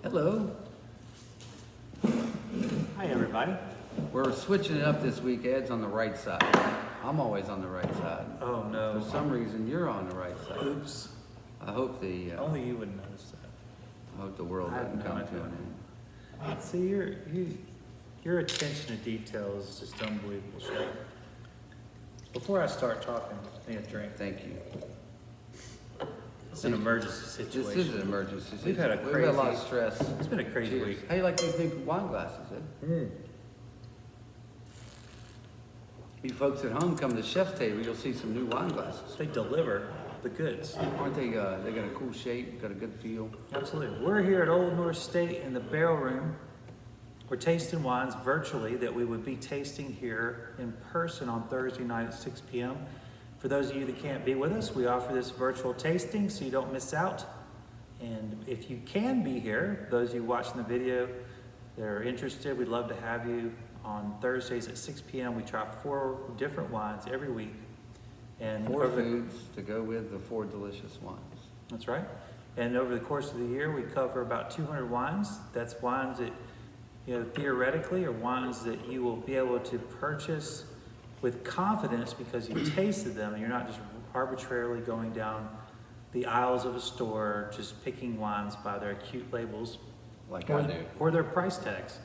Hello. Hi, everybody. We're switching it up this week. Ed's on the right side. I'm always on the right side. Oh, no. For some reason, you're on the right side. Oops. I hope the Only you would notice that. I hope the world I have doesn't no come to idea. an end. See, your attention to detail is just unbelievable, Chef. Before I start talking, I need a drink. Thank you. It's an emergency This situation. is an emergency. We've had a We've had a lot of crazy- stress. It's been a crazy Cheers. week. How you like these big wine glasses, Ed? You folks at home come to the chef's table, you'll see some new wine glasses. They deliver the goods. Aren't they? They got a cool shape, got a good feel. Absolutely. We're here at Old North State in the Barrel Room. We're tasting wines virtually that we would be tasting here in person on Thursday night at 6 p.m. For those of you that can't be with us, we offer this virtual tasting so you don't miss out. And if you can be here, those of you watching the video that are interested, we'd love to have you on Thursdays at 6 p.m. We try 4 different wines every week. And 4 foods to go with the 4 delicious wines. That's right. And over the course of the year, we cover about 200 wines. That's wines that, theoretically are wines that you will be able to purchase with confidence because you tasted them and you're not just arbitrarily going down the aisles of a store just picking wines by their cute labels Like I do. or their price tags.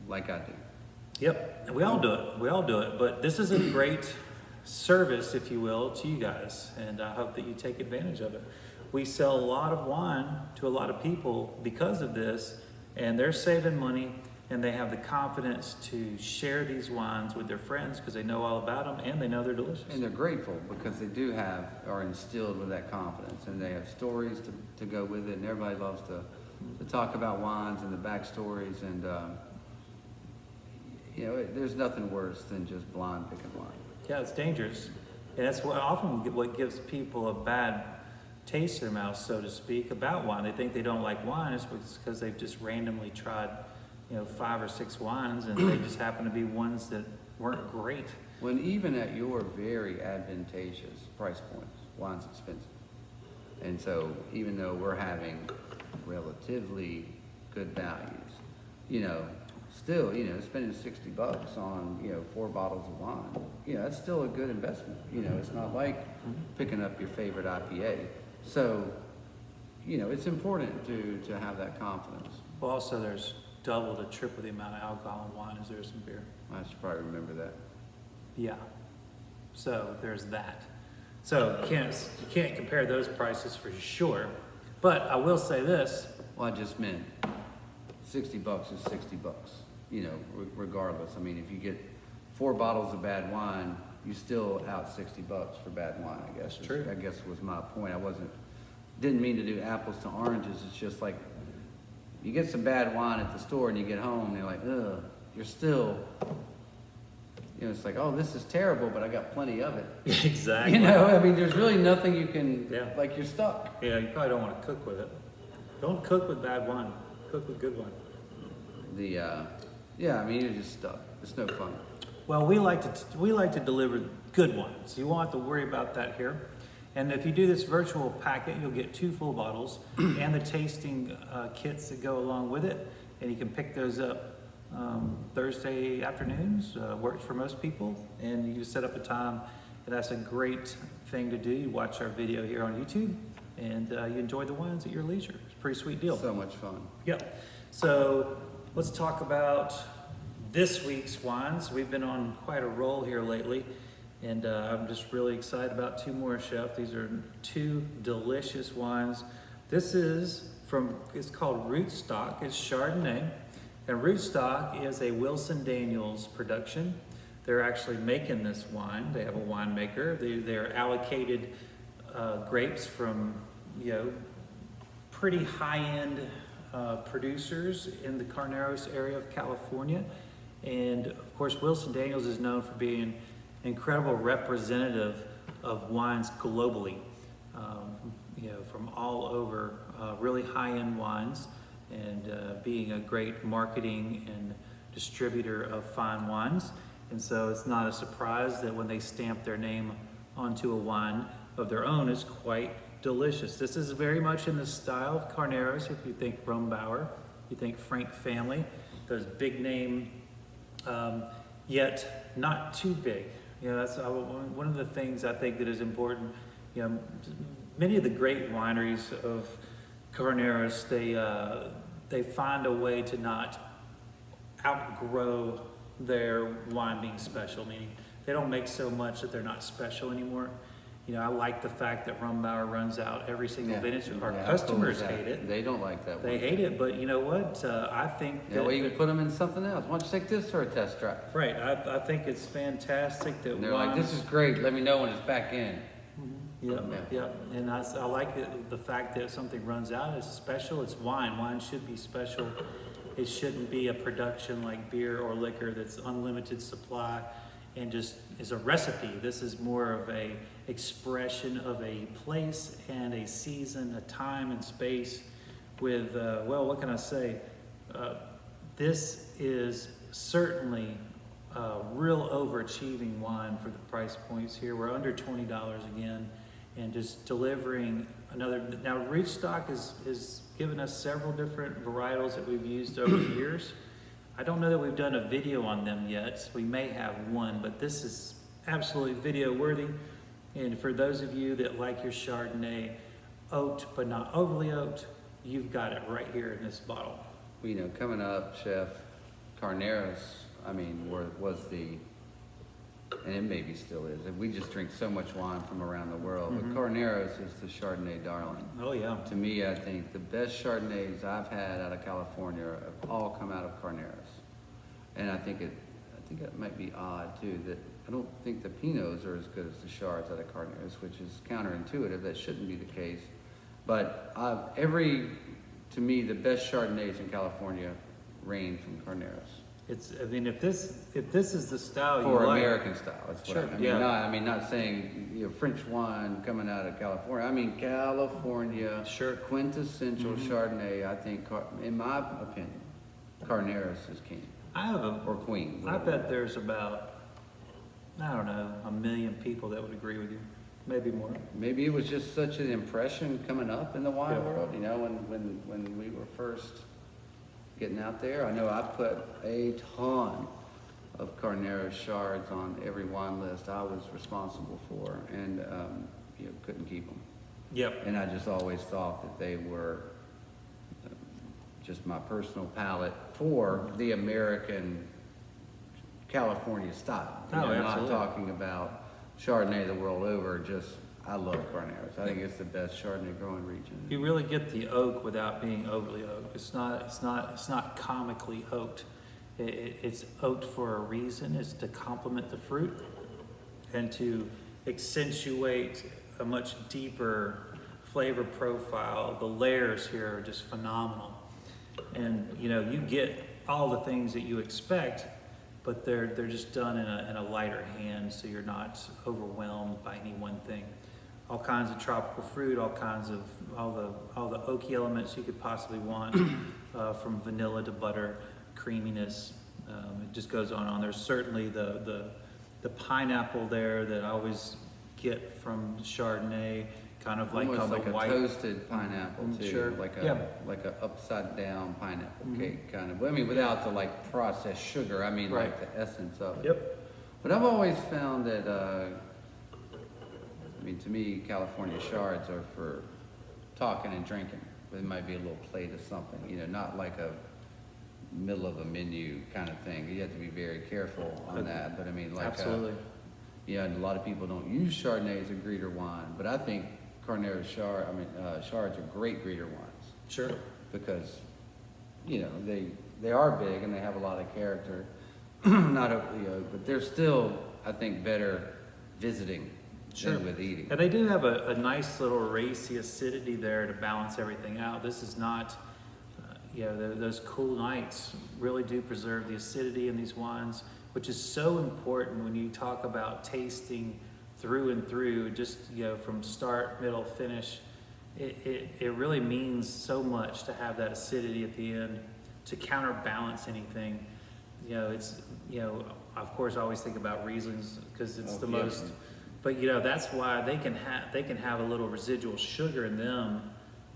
Like I do. Yep, and we all do it. We all do it. But this is a great service, if you will, to you guys, and I hope that you take advantage of it. We sell a lot of wine to a lot of people because of this, and they're saving money, and they have the confidence to share these wines with their friends because they know all about them and they know they're delicious. And they're grateful because they are instilled with that confidence, and they have stories to go with it, and everybody loves to talk about wines and the backstories, and there's nothing worse than just blind picking wine. Yeah, it's dangerous. And that's what gives people a bad taste in their mouth, so to speak, about wine. They think they don't like wine. It's because they've just randomly tried, 5 or 6 wines, and they just happen to be ones that weren't great. When even at your very advantageous price points, wine's expensive. And so even though we're having relatively good values, still, spending $60 on, 4 bottles of wine, that's still a good investment. It's not like picking up your favorite IPA. So, it's important to have that confidence. Well, also there's double to triple the amount of alcohol in wine as there is in beer. I should probably remember that. Yeah. So there's that. So you can't compare those prices for sure. But I will say this. Well, I just meant $60 is $60, regardless. I mean, if you get 4 bottles of bad wine, you still out $60 for bad wine, I guess. True. I guess was my point. Didn't mean to do apples to oranges. It's just like, you get some bad wine at the store and you get home and you're like, ugh, you're still, it's like, oh, this is terrible, but I got plenty of it. Exactly. There's really nothing you can, Yeah. you're stuck. Yeah, you probably don't want to cook with it. Don't cook with bad wine. Cook with good wine. You're just stuck. It's no fun. Well, we like to deliver good wines. You won't have to worry about that here. And if you do this virtual packet, you'll get 2 full bottles and the tasting kits that go along with it. And you can pick those up Thursday afternoons. Works for most people. And you just set up a time. And that's a great thing to do. You watch our video here on YouTube and you enjoy the wines at your leisure. It's a pretty sweet deal. So much fun. Yep. So let's talk about this week's wines. We've been on quite a roll here lately, and I'm just really excited about 2 more, Chef. These are 2 delicious wines. This is it's called Rootstock. It's Chardonnay, and Rootstock is a Wilson Daniels production. They're actually making this wine. They have a winemaker. They're allocated grapes from, pretty high-end producers in the Carneros area of California. And of course, Wilson Daniels is known for being an incredible representative of wines globally, from all over, really high-end wines, and being a great marketing and distributor of fine wines. And so it's not a surprise that when they stamp their name onto a wine of their own, it's quite delicious. This is very much in the style of Carneros, if you think Rombauer, You think Frank family, those big name, yet not too big. You know, that's one of the things I think that is important. You know, many of the great wineries of Carneros, they find a way to not outgrow their wine being special, meaning they don't make so much that they're not special anymore. You know, I like the fact that Rumbauer runs out every single vintage. Our customers hate it. They don't like that. They hate it, but you know what? I think yeah, well, you can put them in something else. Why don't you take this for a test drive? Right. I think it's fantastic that and they're like, this is great. Let me know when it's back in. Yeah. And I like the fact that if something runs out, it's special. It's wine. Wine should be special. It shouldn't be a production like beer or liquor that's unlimited supply and just is a recipe. This is more of a expression of a place and a season, a time and space with, well, what can I say? This is certainly a real overachieving wine for the price points here. We're under $20 again, and just delivering another. Now, Rootstock has given us several different varietals that we've used over the years. I don't know that we've done a video on them yet. We may have one, but this is absolutely video worthy. And for those of you that like your Chardonnay oaked but not overly oaked, you've got it right here in this bottle. Well, you know, coming up, Chef, Carneros, I mean, was the, and it maybe still is, and we just drink so much wine from around the world, but Carneros is the Chardonnay darling. Oh yeah. To me, I think the best Chardonnays I've had out of California have all come out of Carneros. And I think it might be odd too that I don't think the Pinots are as good as the Chards out of Carneros, which is counterintuitive. That shouldn't be the case. But to me, the best Chardonnays in California reign from Carneros. I mean, if this is the style you For like, American style, that's what I mean. yeah. I mean, not saying French wine coming out of California. I mean, California, quintessential Chardonnay. I think, in my opinion, Carneros is king or queen. I bet there's about, I don't know, 1 million people that would agree with you, maybe more. Maybe it was just such an impression coming up in the wine world. You know, when we were first getting out there. I know I put a ton of Carneros Chards on every wine list I was responsible for, and couldn't keep them. Yep. And I just always thought that they were just my personal palate for the American California style. Absolutely. Not talking about Chardonnay the world over, just I love Carneros. I think it's the best Chardonnay growing region. You really get the oak without being overly oaked. It's not comically oaked. It's oaked for a reason. It's to complement the fruit and to accentuate a much deeper flavor profile. The layers here are just phenomenal. And you get all the things that you expect, but they're just done in a lighter hand, so you're not overwhelmed by any one thing. All kinds of tropical fruit, all the oaky elements you could possibly want, from vanilla to butter, creaminess. It just goes on. There's certainly the pineapple there that I always get from Chardonnay, kind of like almost like a white toasted pineapple too, sure. like a upside down pineapple cake kind of. I mean, without the processed sugar. I mean, like the essence of it. Yep. But I've always found that. To me, California Chards are for talking and drinking. It might be a little plate of something, not like a middle of a menu kind of thing. You have to be very careful on that. But I mean, absolutely. And a lot of people don't use Chardonnay as a greeter wine, but I think Carneros Chards are great greeter wines. Sure. Because, they are big and they have a lot of character, not overly oaked, but they're still, I think, better visiting. Sure. With eating. And they do have a nice little racy acidity there to balance everything out. This is not, those cool nights really do preserve the acidity in these wines, which is so important when you talk about tasting through and through, just, from start, middle, finish. It really means so much to have that acidity at the end to counterbalance anything. Of course I always think about Rieslings because it's the most. But that's why they can have a little residual sugar in them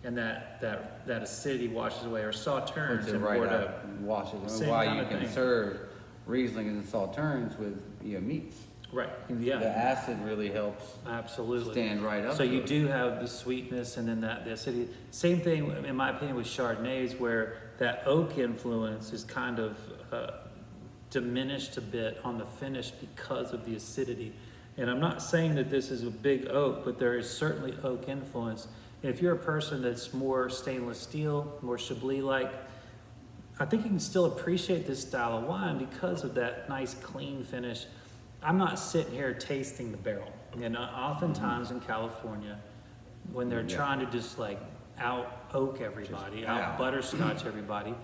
and that acidity washes away, or sauternes Puts it in right Bordeaux. up and washes it. Same Why kind you of can thing. serve Rieslings and Sauternes with, meats. Right, The yeah, acid really helps absolutely. stand right up So to you it. do have the sweetness and then the acidity. Same thing, in my opinion, with Chardonnays, where that oak influence is kind of diminished a bit on the finish because of the acidity. And I'm not saying that this is a big oak, but there is certainly oak influence. And if you're a person that's more stainless steel, more Chablis-like, I think you can still appreciate this style of wine because of that nice clean finish. I'm not sitting here tasting the barrel. And oftentimes in California, when they're Yeah. trying to just like out oak everybody, Just out out. butterscotch everybody,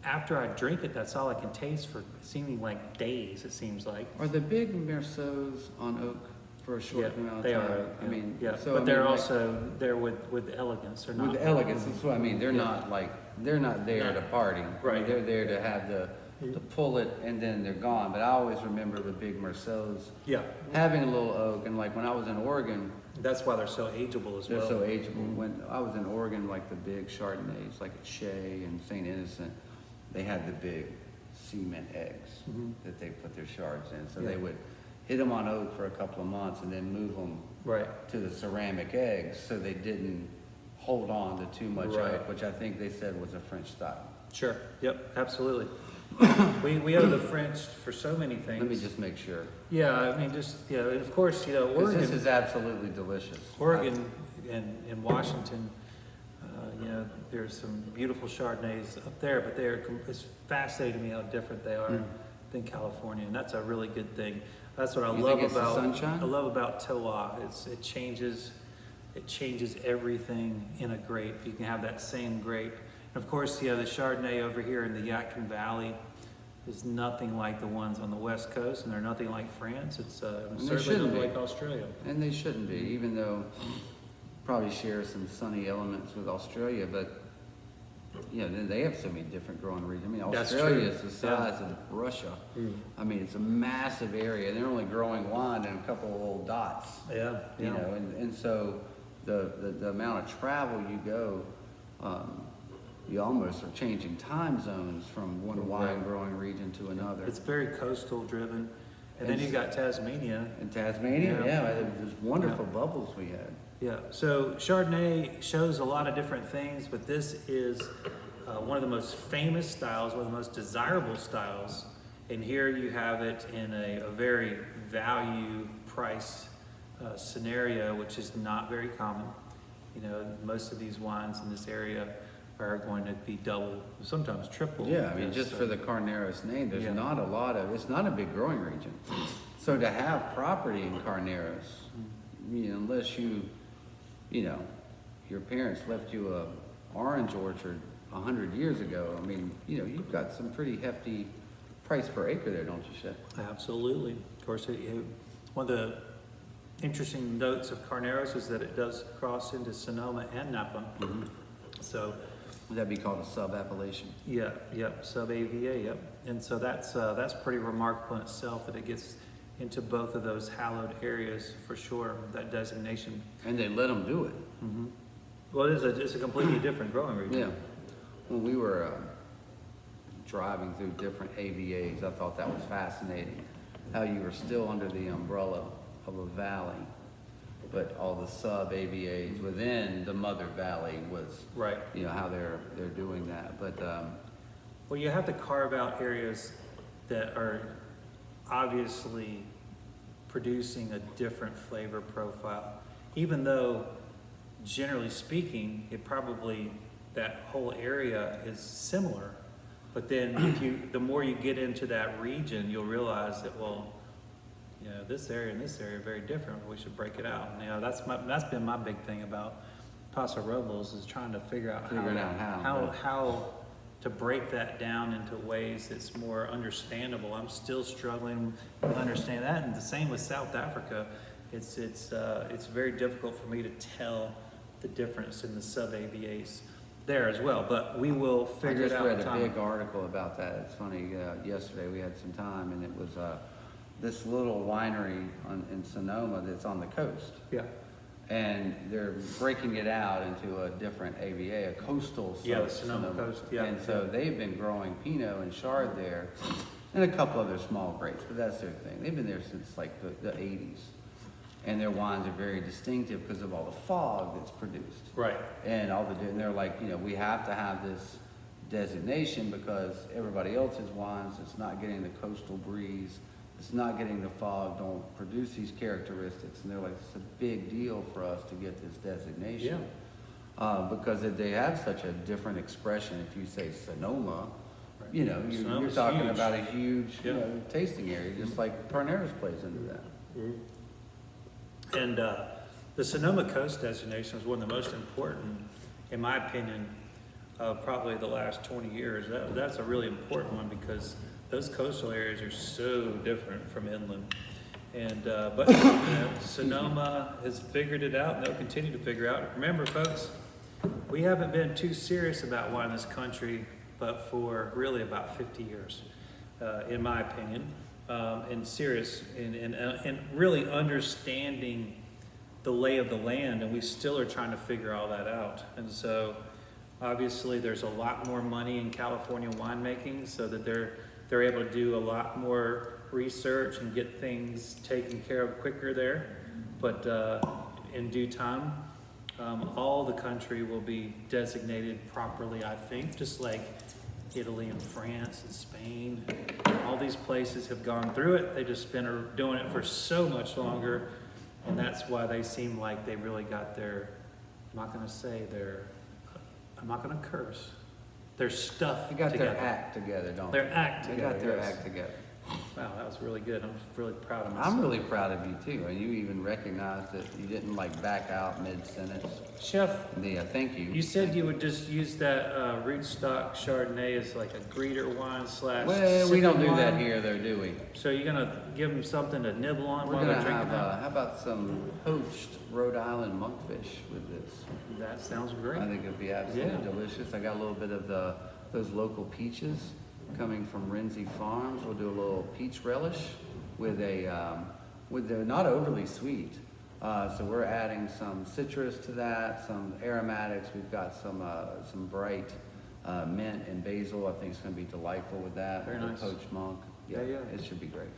after I drink it, that's all I can taste for seeming like days, it seems like. Are the big Merceaus on oak for a short Yeah, amount of they time? are. I mean, yeah, so, but I they're mean, like, also there with elegance. They're not with elegance. That's what I mean. They're Yeah. not like they're not there to party. I mean, Right. they're there to have to pull it and then they're gone. But I always remember the big Merceaus Yeah, having a little oak. And like when I was in Oregon, that's why they're so ageable as they're well. so ageable. When I was in Oregon, like the big Chardonnays, like at Shea and St. Innocent, they had the big cement eggs Mhm. that they put their shards in. So Yeah. they would hit them on oak for a couple of months and then move them Right. to the ceramic eggs so they didn't hold on to too much Right. oak, which I think they said was a French style. Sure. Yep. Absolutely. we owe the French for so many things. Let me just make sure. Yeah. I mean, just and of course, 'Cause Oregon, this is absolutely delicious. Oregon, and Washington. There's some beautiful Chardonnays up there, but it's fascinating to me how different they are than California, and that's a really good thing. That's what I You love think it's the about sunshine? I love about Terroir. It changes everything in a grape. You can have that same grape. And of course, the Chardonnay over here in the Yadkin Valley is nothing like the ones on the West Coast, and they're nothing like France. It's they certainly shouldn't nothing be. like Australia. And they shouldn't be, even though probably share some sunny elements with Australia, but they have so many different growing regions. I mean, That's Australia true. is the size of Russia. I mean, it's a massive area. They're only growing wine in a couple of little dots. Yeah. You know, and so the amount of travel you go, you almost are changing time zones from one wine growing region to another. It's very coastal driven. And then It's- you've got Tasmania. In Tasmania, Yeah. there's wonderful bubbles we had. Yeah, so Chardonnay shows a lot of different things, but this is one of the most famous styles, one of the most desirable styles. And here you have it in a very value price scenario, which is not very common. Most of these wines in this area are going to be double, sometimes triple. Yeah, I mean, this, just so- for the Carneros name, there's Yeah. not a lot of, it's not a big growing region. So to have property in Carneros, unless your parents left you a orange orchard 100 years ago, I mean, you've got some pretty hefty price per acre there, don't you, Shep? Absolutely. Of course, one of the interesting notes of Carneros is that it does cross into Sonoma and Napa. So, Would that be called a sub-appellation? sub-AVA, yep. And so that's pretty remarkable in itself that it gets into both of those hallowed areas for sure, that designation. And they let them do it. Well, it's a completely different growing region. Yeah. When we were driving through different AVAs, I thought that was fascinating. How you were still under the umbrella of a valley, but all the sub-AVAs within the mother valley was, Right. how they're doing that. But Well, you have to carve out areas that are obviously producing a different flavor profile, even though generally speaking, that whole area is similar. But then the more you get into that region, you'll realize that, this area and this area are very different. We should break it out. And, that's been my big thing about Paso Robles, is trying to figure out how to break that down into ways that's more understandable. I'm still struggling to understand that, and the same with South Africa. It's very difficult for me to tell the difference in the sub-AVAs there as well, but we will figure it out. I just read a big article about that. It's funny, yesterday we had some time, and it was this little winery in Sonoma that's on the coast. Yeah. And they're breaking it out into a different AVA, a coastal Sonoma Coast, yeah. And so they've been growing Pinot and Chard there, and a couple other small grapes, but that's their thing. They've been there since like the 80s. And their wines are very distinctive because of all the fog that's produced. Right. And and they're like, we have to have this designation because everybody else's wines, it's not getting the coastal breeze, it's not getting the fog, don't produce these characteristics. And they're like, it's a big deal for us to get this designation. Yeah. Because they have such a different expression. If you say Sonoma, Right. you're Sonoma's talking huge. about a huge Yeah. tasting area, just like Carneros plays into that. And the Sonoma Coast designation is one of the most important, in my opinion, of probably the last 20 years. That's a really important one because those coastal areas are so different from inland. And but Sonoma has figured it out, and they'll continue to figure out. Remember, folks, we haven't been too serious about wine in this country, but for really about 50 years, in my opinion. And serious and really understanding the lay of the land, and we still are trying to figure all that out. And so obviously there's a lot more money in California winemaking, so that they're able to do a lot more research and get things taken care of quicker there. But in due time, all the country will be designated properly, I think, just like Italy and France and Spain. All these places have gone through it. They just been doing it for so much longer, and that's why they seem like they really got their, I'm not going to curse, their stuff They got together. their act together, don't Their act they? together. They got their yes. act together. Wow, that was really good. I'm really proud of myself. I'm really proud of you too. And you even recognized that you didn't back out mid-sentence. Chef, Thank you. you said you would just use that rootstock Chardonnay as like a greeter wine / Well, we don't do sipping that wine. here though, do we? So you're gonna give them something to nibble on We're while they're gonna drinking have, that? how about some poached Rhode Island monkfish with this? That sounds great. I think it'd be absolutely Yeah. delicious. I got a little bit of those local peaches coming from Renzi Farms. We'll do a little peach relish with they're not overly sweet. So we're adding some citrus to that, some aromatics. We've got some bright mint and basil. I think it's going to be delightful with that. Very with nice. The poached monk. Yeah. It should be great.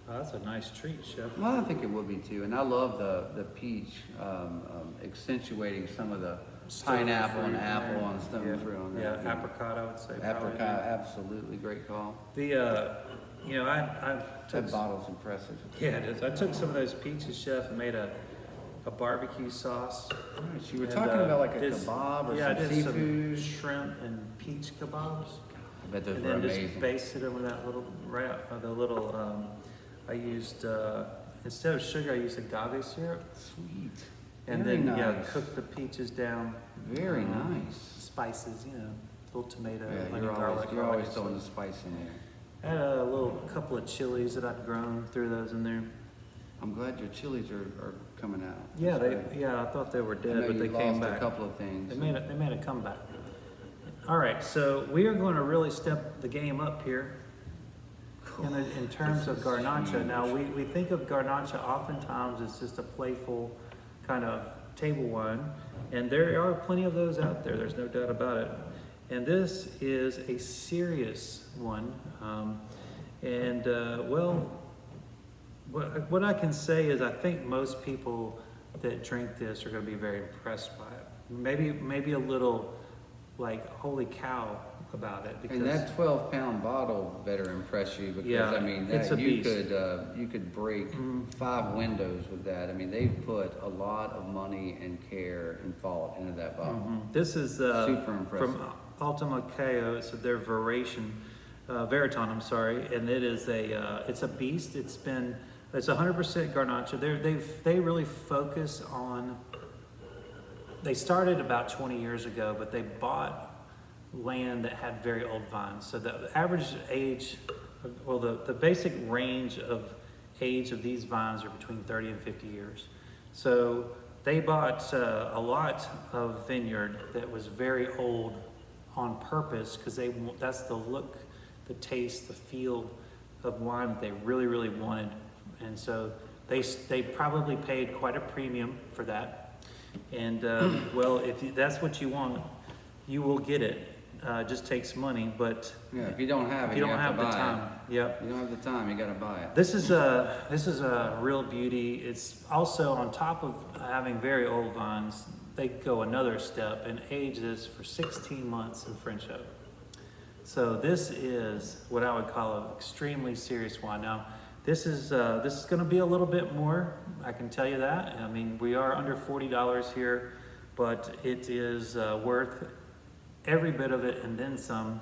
Oh, that's a nice treat, Chef. Well, I think it would be too. And I love the peach accentuating some of the pineapple and apple and stone fruit on Yeah, that. apricot, I would say. probably. Apricot, absolutely great call. I took That bottle's impressive. yeah, it is. I took some of those peaches, Chef, and made a barbecue sauce. Nice. You were And, talking about like a did kebab or yeah, I some did seafood. some shrimp and peach kebabs. I bet those And were then just amazing. basted them with that little I used, instead of sugar, I used agave syrup. Sweet. And Very then, nice. cook the peaches down. Very um, nice. Spices, little tomato, Yeah, onion, garlic. you're always garlic. throwing the spice in there. I had a couple of chilies that I'd grown, threw those in there. I'm glad your chilies are coming out. Yeah, That's good. I thought they were I dead, know but you they came lost back. a couple of things. They made a comeback. All right, so we are going to really step the game up here in terms of This is garnacha. huge. Now, we think of garnacha oftentimes as just a playful kind of table wine, and there are plenty of those out there, there's no doubt about it. And this is a serious one. What I can say is I think most people that drink this are going to be very impressed by it. Maybe a little like, holy cow about it. Because And that 12-pound bottle better impress you because Yeah, I mean it's that a you beast. could break Mhm. 5 windows with that. I mean they've put a lot of money and care and thought into that bottle. This is Super impressive. from Alto Moncayo. It's their veraton, I'm sorry, and it is it's a beast. It's 100% garnacha. They really focus on. They started about 20 years ago, but they bought land that had very old vines. So the average age, the basic range of age of these vines are between 30 and 50 years. So they bought a lot of vineyard that was very old on purpose because that's the look, the taste, the feel of wine that they really, really wanted. And so they probably paid quite a premium for that. And well, that's what you want, you will get it. It just takes money, but Yeah, if you don't have if it, you you don't have have to the buy time, it. yep. You don't have the time, you gotta buy it. This is a real beauty. It's also on top of having very old vines, they go another step and age this for 16 months in French oak. So this is what I would call an extremely serious wine. Now, this is going to be a little bit more. I can tell you that. I mean, we are under $40 here, but it is worth every bit of it and then some.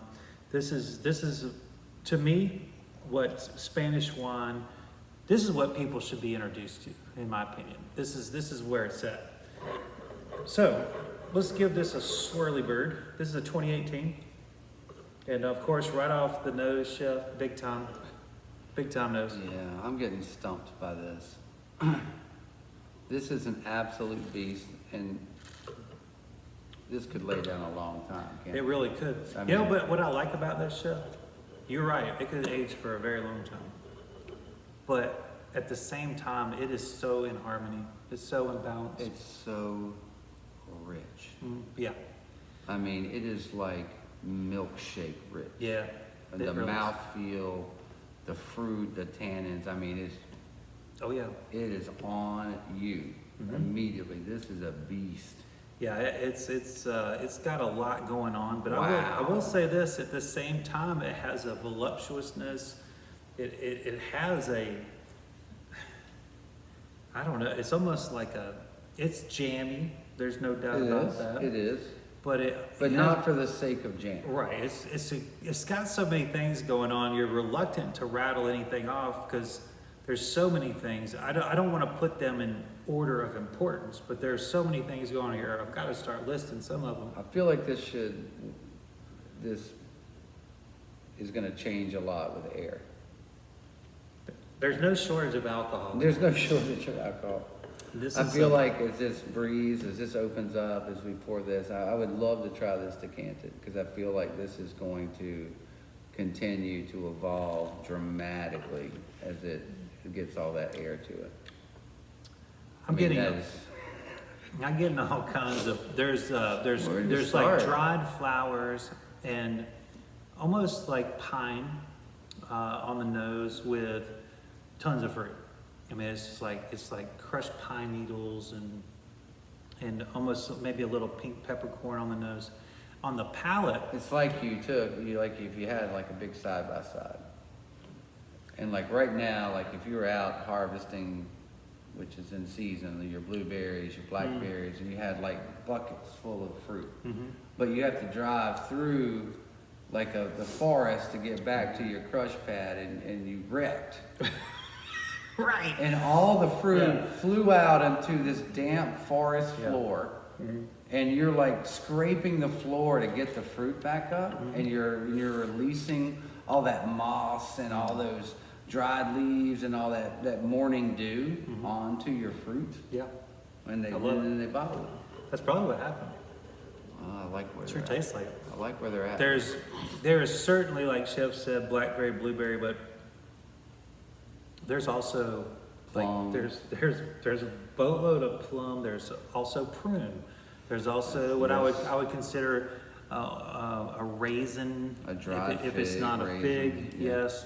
This is to me what Spanish wine. This is what people should be introduced to, in my opinion. This is where it's at. So let's give this a swirly bird. This is a 2018. And of course, right off the nose, chef, big time nose. Yeah, I'm getting stumped by this. This is an absolute beast, and this could lay down a long time, can't It really could. I You know, mean- but what I like about this, chef, you're right, it could age for a very long time. But at the same time, it is so in harmony. It's so in balance. It's so rich. Yeah, I mean, it is like milkshake rich. yeah. And It the really is. mouthfeel, the fruit, the tannins, I mean, Oh, yeah. it is on you Mhm. immediately. This is a beast. Yeah, it's got a lot going on, but I Wow. will say this, at the same time, it has a voluptuousness. It has a, I don't know, it's almost like it's jammy. There's no doubt about that. It is, But but you know, not for the sake of jam. right. It's got so many things going on. You're reluctant to rattle anything off because there's so many things. I don't want to put them in order of importance, but there's so many things going on here. I've got to start listing some of them. I feel like this is gonna change a lot with air. There's no shortage of alcohol. There's no shortage of alcohol. This I is feel a- like as this breeze, as this opens up, as we pour this, I would love to try this decanted, because I feel like this is going to continue to evolve dramatically as it gets all that air to it. I'm I mean, getting that is- I'm getting all kinds of there's Where to there's like start? dried flowers and almost like pine on the nose with tons of fruit. I mean, it's like crushed pine needles and almost maybe a little pink peppercorn on the nose. On the palate, It's like if you had like a big side by side. And like right now, like if you were out harvesting, which is in season, your blueberries, your blackberries, and you had like buckets full of fruit. But you have to drive through like the forest to get back to your crush pad, and you wrecked. right? And all the fruit Yeah. flew out into this damp forest Yeah. floor. And you're like scraping the floor to get the fruit back up, and you're releasing all that moss and all those dried leaves and all that morning dew onto your fruit, Yeah, and I love then they bottle it. that's probably what happened. I like where It sure they're at. tastes like. I like where they're at. There is certainly, like Chef said, blackberry, blueberry, but there's also Plum. like there's a boatload of plum. There's also prune. There's also what Yes. I would consider a raisin, A dried if it's fig, not a raisin, fig, yeah. yes.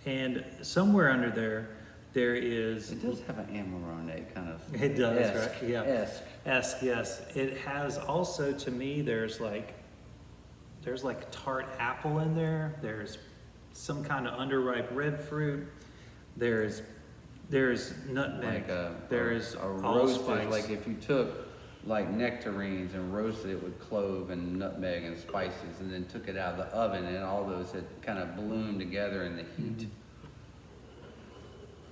And somewhere under there is It does have an Amarone kind of. It does, esque, right? Yeah. esque. yes. It has also, to me, there's like tart apple in there. There's some kind of underripe red fruit. There's nutmeg. Like there is a allspice. roasted, like if you took like nectarines and roasted it with clove and nutmeg and spices, and then took it out of the oven, and all those had kind of bloomed together in the heat.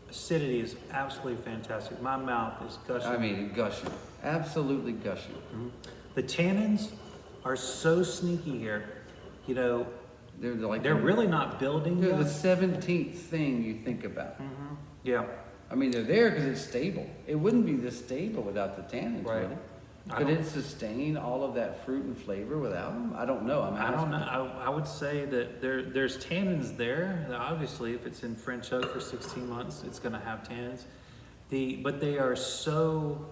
Acidity is absolutely fantastic. My mouth is gushing. I mean, gushing, absolutely gushing. The tannins are so sneaky here. You know, They're like they're really not building they're the yet. 17th thing you think about. Yeah. I mean, they're there because it's stable. It wouldn't be this stable without the tannins, Right. would it? I Could don't- it sustain all of that fruit and flavor without them? I don't know. I don't know. I would say that there's tannins there. Obviously, if it's in French oak for 16 months, it's going to have tannins. But they are so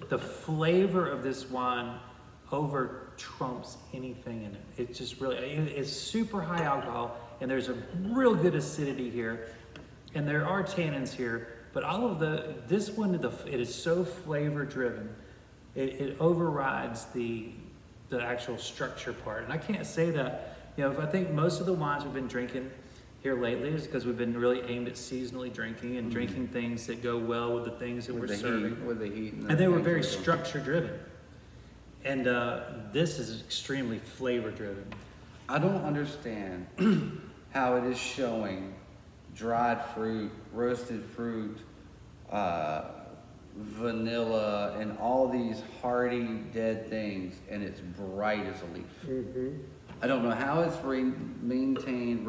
the flavor of this wine over trumps anything in it. It just really, it's super high alcohol, and there's a real good acidity here, and there are tannins here, but all of this one, it is so flavor driven. It overrides the actual structure part. And I can't say that, if I think most of the wines we've been drinking here lately is because we've been really aimed at seasonally drinking and drinking things that go well with the things that we're serving. With the heat. And they were very structure driven. And this is extremely flavor driven. I don't understand how it is showing dried fruit, roasted fruit, vanilla, and all these hearty dead things, and it's bright as a leaf. I don't know how it's retained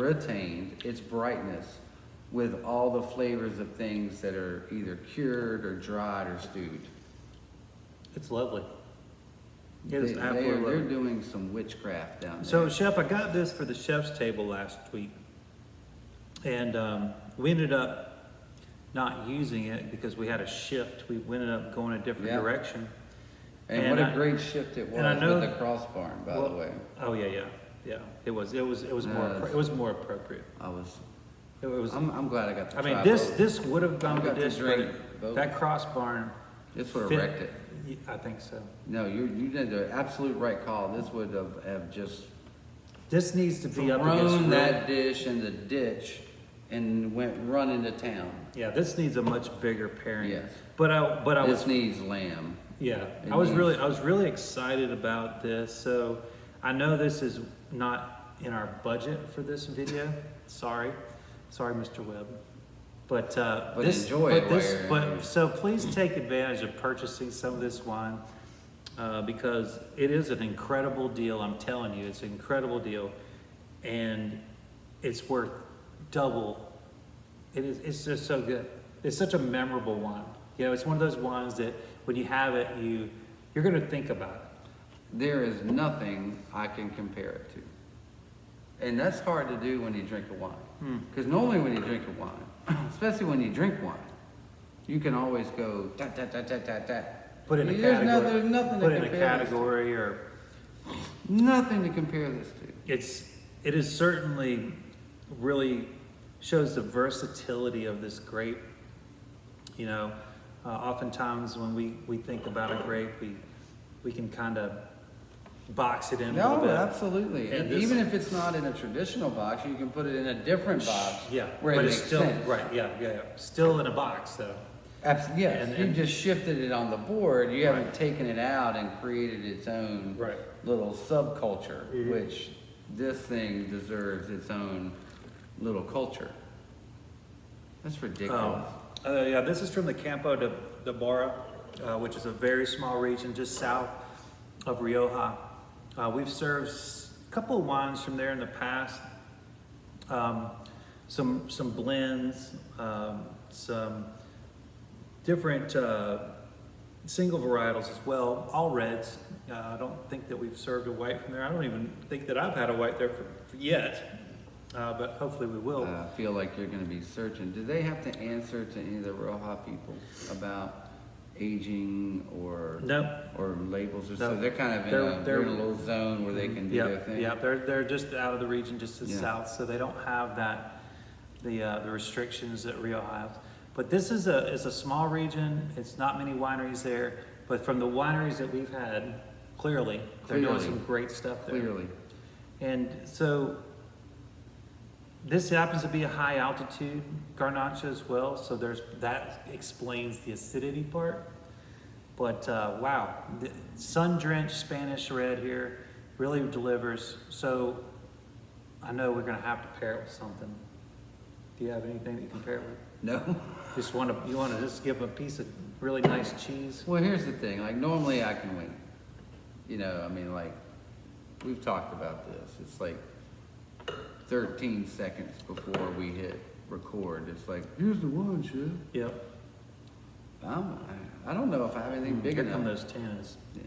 its brightness with all the flavors of things that are either cured or dried or stewed. It's lovely. It is absolutely They're doing some witchcraft down there. So, Chef, I got this for the chef's table last week, and we ended up not using it because we had a shift. We ended up going a different direction. And what a great shift it was with the cross barn, by the way. Oh yeah. It was more appropriate. I'm glad I got to try this would have gone with this, both. but that cross barn. This would have wrecked it. I think so. No, you did the absolute right call. This would have just This needs to be up against thrown that dish in the ditch and went running to town. Yeah, this needs a much bigger pairing. Yes. This needs lamb. Yeah, I was really excited about this. So I know this is not in our budget for this video. Sorry, Mr. Webb. But enjoy it. So please take advantage of purchasing some of this wine because it is an incredible deal. I'm telling you, it's an incredible deal, and it's worth double. It's just so good. It's such a memorable wine. It's one of those wines that when you have it, you're going to think about it. There is nothing I can compare it to. And that's hard to do when you drink a wine. Because normally when you drink a wine, especially when you drink wine, you can always go, Put in a category. There's nothing Put to in a compare category or... Nothing to compare this to. It is certainly really shows the versatility of this grape. Oftentimes when we think about a grape, we can kind of box it in a little bit. No, absolutely. And even if it's not in a traditional box, you can put it in a different box. Yeah, where but it it's makes still sense. right. Yeah. Still in a box though. Absolutely. Yes. And you just shifted it on the board. You Right. haven't taken it out and created its own little subculture, which this thing deserves its own little culture. That's ridiculous. This is from the Campo de Barra, which is a very small region just south of Rioja. We've served a couple of wines from there in the past. Some blends, some different single varietals as well, all reds. I don't think that we've served a white from there. I don't even think that I've had a white there for yet, but hopefully we will. I feel like you're going to be searching. Do they have to answer to any of the Rioja people about aging or labels or so? They're kind of they're in a little zone where they can do their thing. Yeah, they're just out of the region, just to the south, so they don't have the restrictions that Rio has. But this is a small region. It's not many wineries there, but from the wineries that we've had, clearly they're doing some great stuff there. Clearly. And so this happens to be a high altitude garnacha as well, so that explains the acidity part. But wow, the sun-drenched Spanish red here really delivers. So I know we're gonna have to pair it with something. Do you have anything that you can pair it with? No. You want to just give a piece of really nice cheese? Well, here's the thing. Like normally I can wing it. We've talked about this. It's like 13 seconds before we hit record. It's like, here's the one, Chef. Yep. I don't know if I have anything big Here enough. come those tannins. Yeah.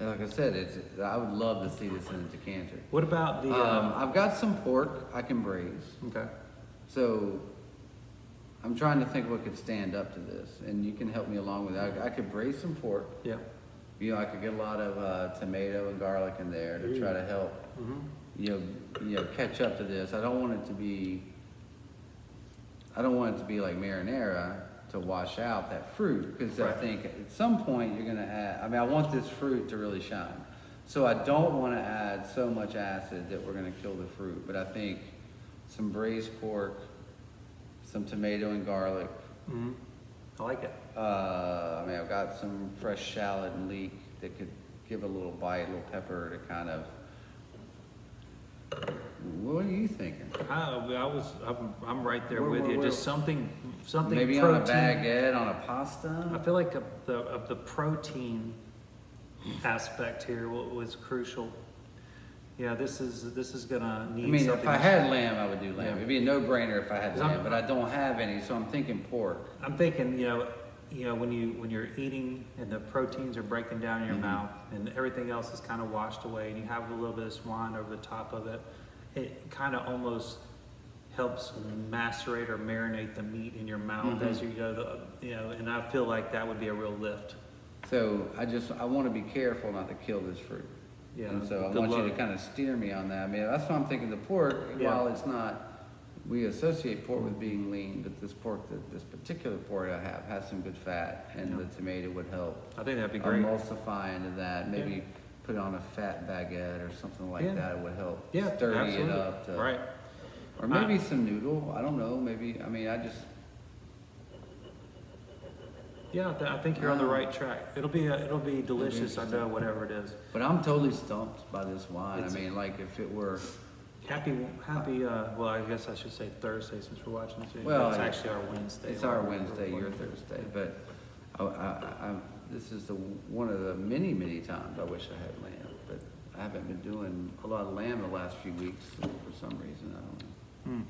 And like I said, I would love to see this in a decanter. What about the? I've got some pork I can braise. Okay. So I'm trying to think what could stand up to this, and you can help me along with that. I could braise some pork. Yeah. You know, I could get a lot of tomato and garlic in there to try to help, catch up to this. I don't want it to be like marinara to wash out that fruit, because I think at some point you're gonna add, I want this fruit to really shine. So I don't wanna add so much acid that we're gonna kill the fruit, but I think some braised pork, some tomato and garlic. Mm-hmm. I like it. I've got some fresh shallot and leek that could give a little bite, a little pepper to kind of. What are you thinking? I'm right there with you. Just something Maybe protein. on a baguette, on a pasta. I feel like the protein aspect here was crucial. Yeah, this is gonna need something. If I had lamb, I would do lamb. Yeah. It'd be a no-brainer if I had lamb, but I don't have any, so I'm thinking pork. I'm thinking, when you're eating and the proteins are breaking down in your mouth and everything else is kind of washed away, and you have a little bit of swine over the top of it, it kind of almost helps macerate or marinate the meat in your mouth as you go. And I feel like that would be a real lift. So I want to be careful not to kill this fruit. Yeah. And so I want you to kind of steer me on that. That's why I'm thinking the pork, while it's not, we associate pork with being lean, but this particular pork I have has some good fat, and the tomato would help. I think that'd be great. Emulsify into that. Maybe put on a fat baguette or something like that. It would help sturdy it up. Right. Or maybe some noodle. I don't know. Maybe, Yeah, I think you're on the right track. It'll be delicious. I know, whatever it is. But I'm totally stumped by this wine. If it were happy. Well, I guess I should say Thursday since we're watching this video. Well, it's actually our Wednesday. It's our Wednesday, your Thursday. But this is one of the many times I wish I had lamb. But I haven't been doing a lot of lamb the last few weeks for some reason. I don't know.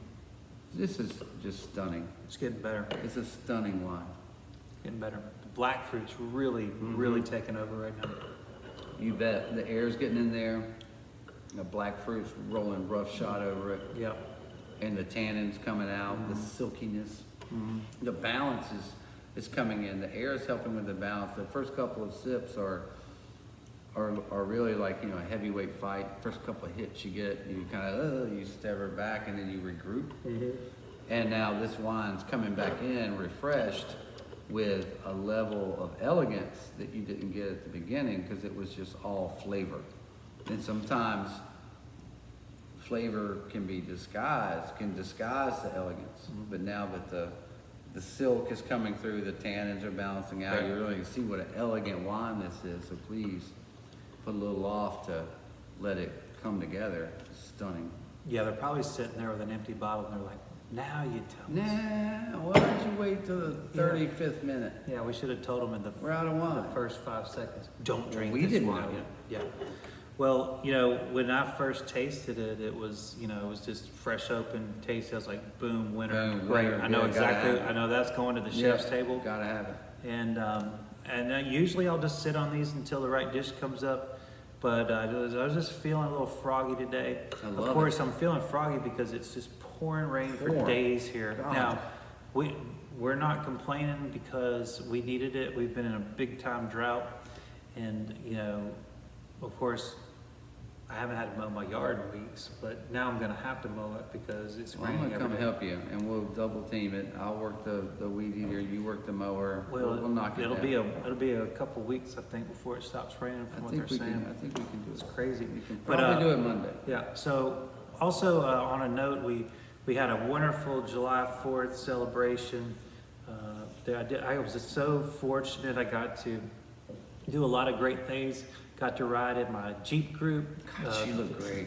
This is just stunning. It's getting better. It's a stunning wine. Getting better. The black fruit's really taking over right now. You bet. The air's getting in there. The black fruit's rolling roughshod over it. Yeah. And the tannins coming out, the silkiness. The balance is coming in. The air is helping with the balance. The first couple of sips are really like, a heavyweight fight. First couple of hits you get, you kind of, you stagger back and then you regroup. And now this wine's coming back in refreshed with a level of elegance that you didn't get at the beginning, because it was just all flavor. And sometimes flavor can disguise the elegance. But now that the silk is coming through, the tannins are balancing out, you really see what an elegant wine this is. So please put a little off to let it come together. It's stunning. Yeah, they're probably sitting there with an empty bottle and they're like, now you tell me. Nah, why did you wait till the 35th minute? Yeah, we should have told them in We're out of wine. the first 5 seconds. Don't drink we this didn't wine. know. Yeah. Well, when I first tasted it, it was just fresh open taste. I was like, boom, winner. Boom, Great. winner. I know Good, gotta exactly. have it. I know that's going to the chef's table. Gotta have it. And usually I'll just sit on these until the right dish comes up. But I was just feeling a little froggy today. I love Of course, I'm feeling froggy because it's just pouring rain for days here. God. Now, we're not complaining because we needed it. We've been in a big time drought, and of course, I haven't had to mow my yard in weeks. But now I'm going to have to mow it because it's Well, I'm raining gonna come every day. help you, and we'll double team it. I'll work the weed eater, you work the mower. Well, we'll knock it it'll down. be a couple weeks, I think, before it stops raining. From what they're saying. I think we can do it. It's crazy. We can But, probably do it Monday. Yeah. So also on a note, we had a wonderful July 4th celebration. I was just so fortunate. I got to do a lot of great things. Got to ride in my Jeep group. God, she looked great.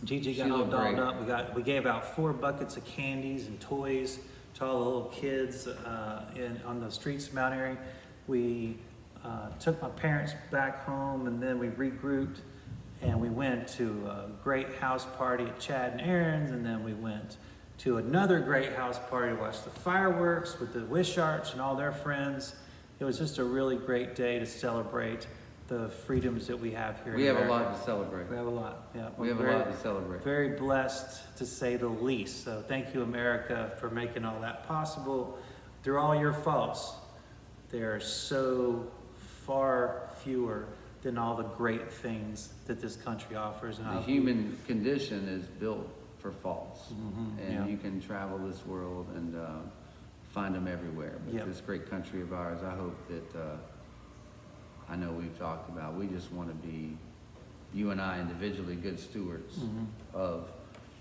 Gigi She got all looked dolled great. up. We gave out 4 buckets of candies and toys to all the little kids on the streets of Mount Airy. We took my parents back home, and then we regrouped, and we went to a great house party at Chad and Aaron's, and then we went to another great house party to watch the fireworks with the Wisharts and all their friends. It was just a really great day to celebrate the freedoms that we have here. We in have a America. lot to celebrate. We have a lot, yeah. We have a lot to celebrate. Very blessed, to say the least. So thank you, America, for making all that possible. Through all your faults, there are so far fewer than all the great things that this country offers. And The human condition is built for faults, and yeah. you can travel this world and find them everywhere. But Yep. this great country of ours, I hope that, I know we've talked about, we just want to be, you and I individually, good stewards of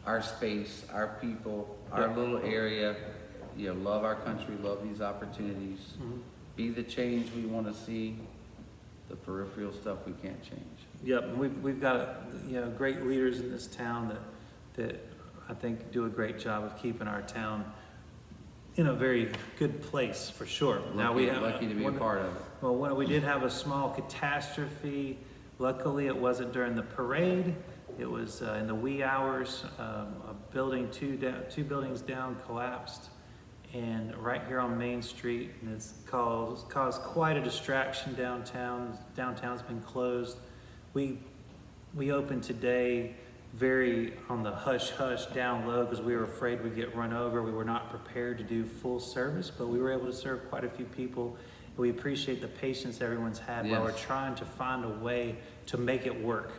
our space, our people, our Yep. little area, you know, love our country, love these opportunities, be the change we want to see. The peripheral stuff we can't change. Yep, and we've got, you know, great leaders in this town that I think do a great job of keeping our town in a very good place, for sure. Lucky to be a part of it. Well, when we did have a small catastrophe, luckily it wasn't during the parade. It was in the wee hours. A building, two buildings down, collapsed, and right here on Main Street, and it's caused quite a distraction downtown. Downtown's been closed. We opened today very on the hush down low because we were afraid we'd get run over. We were not prepared to do full service, but we were able to serve quite a few people. We appreciate the patience everyone's had while we're trying to find a way to make it work.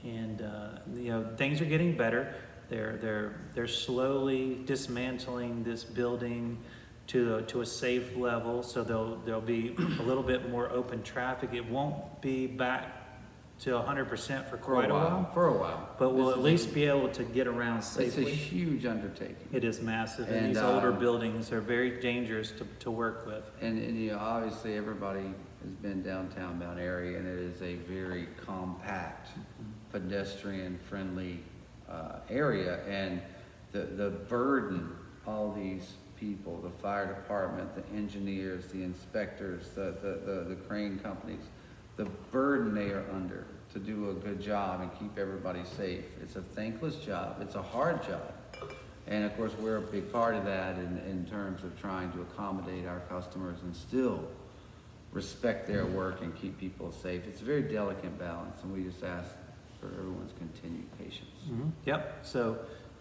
And you know, things are getting better. They're slowly dismantling this building to a safe level, so there'll be a little bit more open traffic. It won't be back to 100% for quite a while. For a while. But we'll at least be able to get around safely. It's a huge undertaking. It is massive, and And, these older buildings are very dangerous to work with. And you know, obviously everybody has been downtown Mount Airy, and it is a very compact, pedestrian-friendly area. And the burden all these people, the fire department, the engineers, the inspectors, the crane companies, the burden they are under to do a good job and keep everybody safe. It's a thankless job. It's a hard job. And of course, we're a big part of that in terms of trying to accommodate our customers and still respect their work and keep people safe. It's a very delicate balance, and we just ask for everyone's continued patience. Yep, so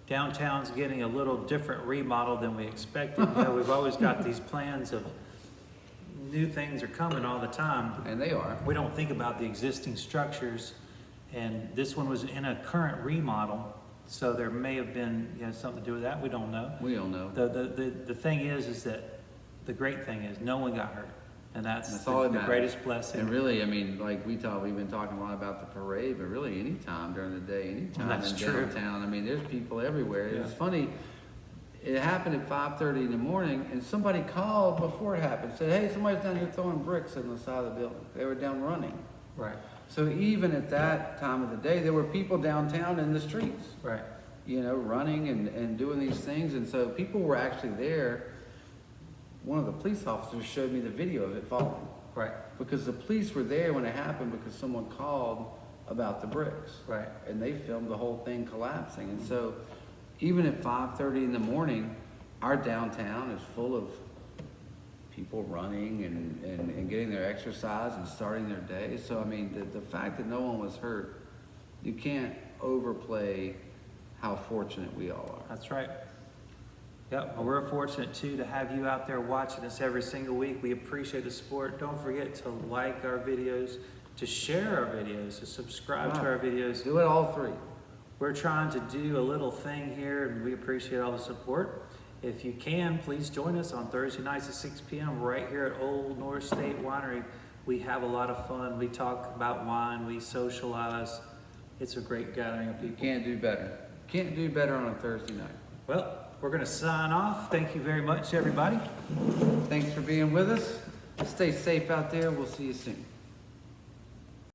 downtown's getting a little different remodel than we expected. You know, we've always got these plans of new things are coming all the time. And they are. We don't think about the existing structures, and this one was in a current remodel, so there may have been, you know, something to do with that. We don't know. We don't know. The thing is that the great thing is no one got hurt, and that's all that the matters. greatest blessing. And really, I mean, like we've been talking a lot about the parade, but really any time during the day, any time That's in true. downtown, I mean, there's people everywhere. Yeah. It's funny, it happened at 5:30 in the morning, and somebody called before it happened, said, hey, somebody's down here throwing bricks on the side of the building. They were down running. Right, So even at that time of the day, there were people downtown in the streets, right. you know, running and doing these things. And so people were actually there. One of the police officers showed me the video of it falling. Right, Because the police were there when it happened because someone called about the bricks. right. And they filmed the whole thing collapsing. And so even at 5:30 in the morning, our downtown is full of people running and getting their exercise and starting their day. So, I mean, the fact that no one was hurt, you can't overplay how fortunate we all are. That's right. Yep, well, we're fortunate too to have you out there watching us every single week. We appreciate the support. Don't forget to like our videos, to share our videos, to subscribe to our videos. Do it all three. We're trying to do a little thing here, and we appreciate all the support. If you can, please join us on Thursday nights at 6 p.m. right here at Old North State Winery. We have a lot of fun. We talk about wine. We socialize. It's a great gathering of You people. can't do better. Can't do better on a Thursday night. Well, we're going to sign off. Thank you very much, everybody. Thanks for being with us. Stay safe out there. We'll see you soon.